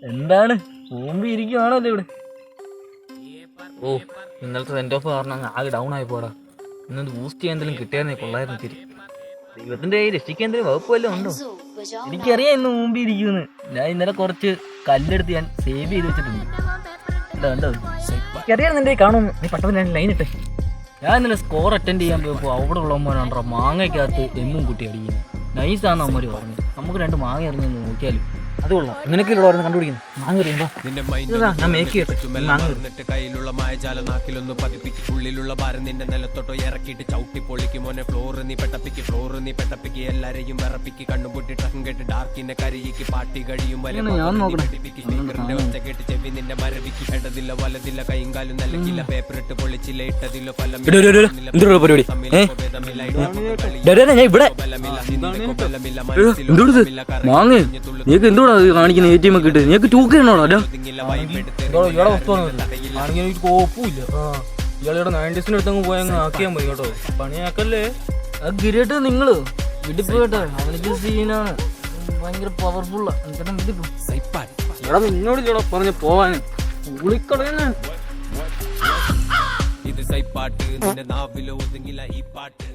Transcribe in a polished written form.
എന്താണ് മുമ്പ് ഇരിക്കുവാണല്ലോ ഇവിടെ? ഓ, ഇന്നലത്തെ സെൻഡ് ഓഫ് കാരണം ആകെ ഡൗൺ ആയി പോടാ. ഇന്നൊന്ന് ബൂസ്റ്റ് ചെയ്യാൻ എന്തെങ്കിലും കിട്ടിയായിരുന്നേ കൊള്ളായിരുന്നു. തിരി ദൈവത്തിന്റെ രക്ഷിക്കാൻ എന്തെങ്കിലും വകുപ്പ് വല്ലതും ഉണ്ടോ? എനിക്കറിയാം ഇന്ന് മുമ്പ് ഇരിക്കുമെന്ന്. ഞാൻ ഇന്നലെ കുറച്ച് കല്ലെടുത്ത് ഞാൻ സേവ് ചെയ്ത് വെച്ചിട്ടുണ്ട്. കണ്ടോ? എനിക്കറിയാം നിന്റെ കാണുമെന്ന്. നീ പെട്ടെന്ന് ഞാൻ ലൈൻ ഇട്ടേ. ഞാൻ ഇന്നലെ സ്കോർ അറ്റൻഡ് ചെയ്യാൻ പോയപ്പോൾ അവിടെ ഉള്ളവന്മാരുണ്ടോ മാങ്ങയ്ക്കകത്ത് എമ്മും കുട്ടി അടിക്കുന്നത്. നൈസാന്ന് അവന്മാർ പറഞ്ഞു. നമുക്ക് 2 മാങ്ങ എറിഞ്ഞൊന്ന് നോക്കിയാലും. അത് കൊള്ളാം. നിനക്ക് ഇവിടെ കണ്ടുപിടിക്കുന്നു. മാങ്ങ എറിയുമ്പോ ഞാൻ മേക്ക് ചെയ്യട്ടെ. കയ്യിലുള്ള മായജാല നാക്കിലൊന്ന് പതിപ്പിക്ക്. ഉള്ളിലുള്ള ഭാരം നിന്റെ നിലത്തോട്ടോ ഇറക്കിയിട്ട് ചവിട്ടി പൊളിക്ക്. മോനെ ഫ്ലോറ് നീ പെട്ടപ്പിക്ക് എല്ലാരെയും വിറപ്പിക്ക്. കണ്ണുപൊട്ടി ട്രക്കും കേട്ട് ഡാർക്കിന്റെ കരിയിക്ക്. പാട്ടി കഴിയും വരെ ഒച്ച കേട്ട് ചെവി നിന്റെ മരവിക്ക്. ഇടതില്ല വലതില്ല കൈയും കാലും നിലക്കില്ല. പേപ്പർ ഇട്ട് പൊളിച്ചില്ല ഇട്ടതില്ല ഫലം. കാണിക്കുന്ന ATM ഒക്കെ ഇട്ട് നിനക്ക് 2K ആണോടാ? കോപ്പില്ല. ഇയാളിവിടെ 90s അടുത്തങ്ങ് പോയങ്ങ് ആക്കിയാൽ മതി കേട്ടോ. പണിയാക്കല്ലേ. ഗിരിട്ട് നിങ്ങള് വിടിപ്പോ കേട്ടോ. അവനക്ക് സീനാണ്, ഭയങ്കര പവർഫുള്ളാ. ഇവിടെ നിന്നോട് ചേട്ടാ പറഞ്ഞ് പോവാന് ഉളിക്കളയുന്ന ഇത് സൈപ്പാട്ട് നിന്റെ നാവിലോ ഒതുങ്ങില്ല ഈ പാട്ട്.